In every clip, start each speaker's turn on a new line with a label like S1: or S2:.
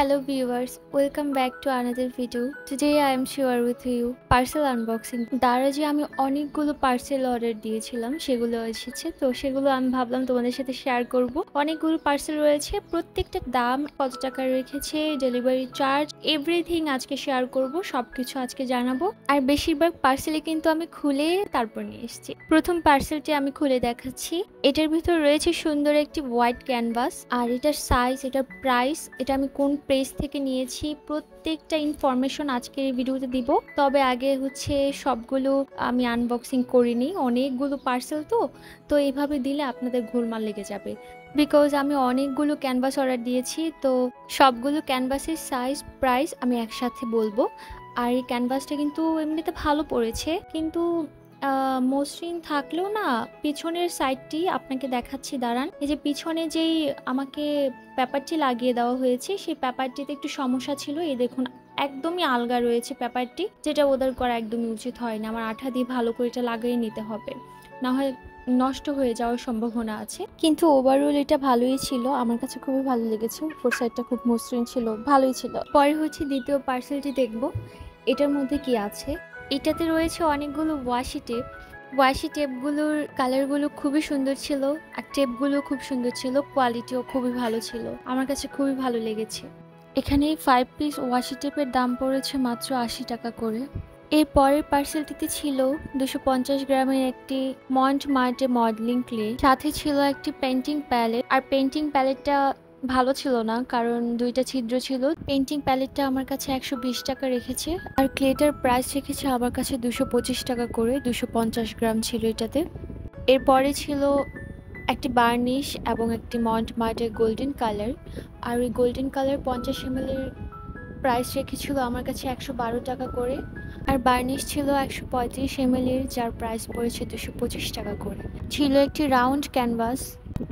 S1: Hello viewers, welcome back to another video. Today I am share with you parcel unboxing. দারাজে আমি অনেকগুলো parcel order দিয়েছিলাম, সেগুলো এসেছে। তো সেগুলো আমি ভাবলাম তোমাদের সাথে শেয়ার করব। অনেকগুলো পার্সেল রয়েছে, প্রত্যেকটা দাম কত টাকা রেখেছে, ডেলিভারি চার্জ, এভরিথিং আজকে শেয়ার করব, সবকিছু আজকে জানাবো। আর বেশিরভাগ পার্সেলে কিন্তু আমি খুলে তারপর নিয়ে এসেছি। প্রথম পার্সেলটি আমি খুলে দেখাচ্ছি। এটার ভিতর রয়েছে সুন্দর একটি হোয়াইট ক্যানভাস, আর এটার সাইজ, এটার প্রাইস, এটা আমি কোন পেজ থেকে নিয়েছি, প্রত্যেকটা ইনফরমেশন আজকের এই ভিডিওতে দিব। তবে আগে হচ্ছে সবগুলো আমি আনবক্সিং করিনি, অনেকগুলো পার্সেল তো এইভাবে দিলে আপনাদের গোলমাল লেগে যাবে, বিকজ আমি অনেকগুলো ক্যানভাস অর্ডার দিয়েছি। তো সবগুলো ক্যানভাসের সাইজ, প্রাইস আমি একসাথে বলবো। আর এই ক্যানভাসটা কিন্তু এমনিতে ভালো পড়েছে, কিন্তু মসৃণ থাকলেও না, পিছনের সাইডটি আপনাকে দেখাচ্ছি, দাঁড়ান। এই যে পিছনে যেই আমাকে পেপারটি লাগিয়ে দেওয়া হয়েছে, সেই পেপারটিতে একটু সমস্যা ছিল। এই দেখুন, একদমই আলগা রয়েছে পেপারটি, যেটা ওদের করা একদমই উচিত হয় না। আমার আঠা দিয়ে ভালো করে এটা লাগিয়ে নিতে হবে, না হয় নষ্ট হয়ে যাওয়ার সম্ভাবনা আছে। কিন্তু ওভারঅল এটা ভালোই ছিল, আমার কাছে খুবই ভালো লেগেছে। উপর সাইডটা খুব মসৃণ ছিল, ভালোই ছিল। পরে হচ্ছে দ্বিতীয় পার্সেলটি দেখব, এটার মধ্যে কি আছে। এটাতে রয়েছে অনেকগুলো ওয়াশি টেপ। ওয়াশি টেপগুলোর কালারগুলো খুবই সুন্দর ছিল, আর টেপগুলো খুব সুন্দর ছিল, কোয়ালিটিও খুবই ভালো ছিল, আমার কাছে খুবই ভালো লেগেছে। এখানে 5 পিস ওয়াশি টেপের দাম পড়েছে মাত্র 80 টাকা করে। এর পরের পার্সেলটিতে ছিল 250 গ্রামের একটি মন্ট মার্টে মডেলিং ক্লে, সাথে ছিল একটি পেন্টিং প্যালেট। আর পেন্টিং প্যালেটটা ভালো ছিল না, কারণ দুইটা ছিদ্র ছিল। পেন্টিং প্যালেটটা আমার কাছে 120 টাকা রেখেছে, আর ক্লেটার প্রাইস রেখেছে আমার কাছে 225 টাকা করে। 250 গ্রাম ছিল এটাতে। এরপরে ছিল একটি বার্নিশ এবং একটি মন্ট মার্টের গোল্ডেন কালার, আর ওই গোল্ডেন কালার 50 ml এর প্রাইস রেখেছিল আমার কাছে 112 টাকা করে। আর বার্নিশ ছিল 135 ml এর, যার প্রাইস পড়েছে 225 টাকা করে। ছিল একটি রাউন্ড ক্যানভাস,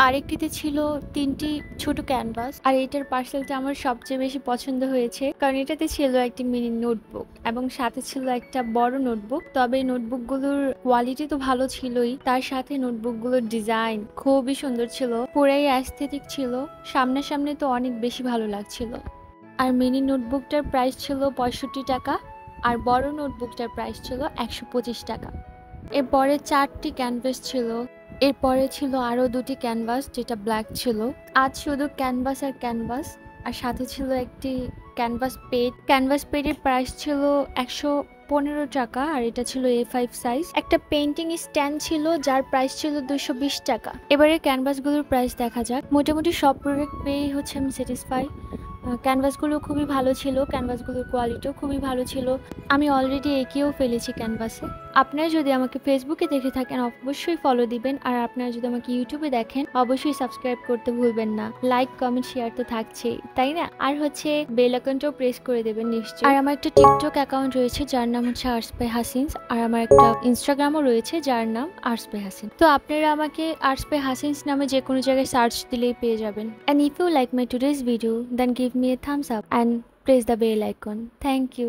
S1: আরেকটিতে ছিল 3টি ছোট ক্যানভাস। আর এটার পার্সেলটা আমার সবচেয়ে বেশি পছন্দ হয়েছে, কারণ এটাতে ছিল একটি মিনি নোটবুক এবং সাথে ছিল একটা বড় নোটবুক। তবে নোটবুকগুলোর কোয়ালিটি তো ভালো ছিলই, তার সাথে নোটবুকগুলোর ডিজাইন খুবই সুন্দর ছিল, পুরাই অ্যাস্থেটিক ছিল, সামনাসামনি তো অনেক বেশি ভালো লাগছিল। আর মিনি নোটবুকটার প্রাইস ছিল 65 টাকা, আর বড় নোটবুকটার প্রাইস ছিল 125 টাকা। এরপরে 4টি ক্যানভাস ছিল। এরপরে ছিল আরও 2টি ক্যানভাস, যেটা ব্ল্যাক ছিল। আজ শুধু ক্যানভাস আর ক্যানভাস, আর সাথে ছিল একটি ক্যানভাস পেড। ক্যানভাস পেডের প্রাইস ছিল 115 টাকা, আর এটা ছিল A5 সাইজ। একটা পেন্টিং স্ট্যান্ড ছিল, যার প্রাইস ছিল 220 টাকা। এবারে ক্যানভাসগুলোর প্রাইস দেখা যাক। মোটামুটি সব প্রোডাক্ট পেয়েই হচ্ছে আমি স্যাটিসফাই। ক্যানভাসগুলো খুবই ভালো ছিল, ক্যানভাসগুলোর কোয়ালিটিও খুবই ভালো ছিল। আমি অলরেডি এঁকেও ফেলেছি ক্যানভাসে। আপনারা যদি আমাকে ফেসবুকে দেখে থাকেন অবশ্যই ফলো দিবেন, আর আপনারা যদি আমাকে ইউটিউবে দেখেন অবশ্যই সাবস্ক্রাইব করতে ভুলবেন না। লাইক, কমেন্ট, শেয়ার তো থাকছেই, তাই না? আর হচ্ছে বেল আইকনটাও প্রেস করে দেবেন নিশ্চয়ই। আর আমার একটা টিকটক অ্যাকাউন্ট রয়েছে, যার নাম হচ্ছে আর্টস বাই হাসিনস, আর আমার একটা ইনস্টাগ্রামও রয়েছে, যার নাম আর্টস বাই হাসিন। তো আপনারা আমাকে আর্টস বাই হাসিনস নামে যে কোনো জায়গায় সার্চ দিলেই পেয়ে যাবেন। And if you like my today's video, then give me a thumbs up and press the bell icon. Thank you.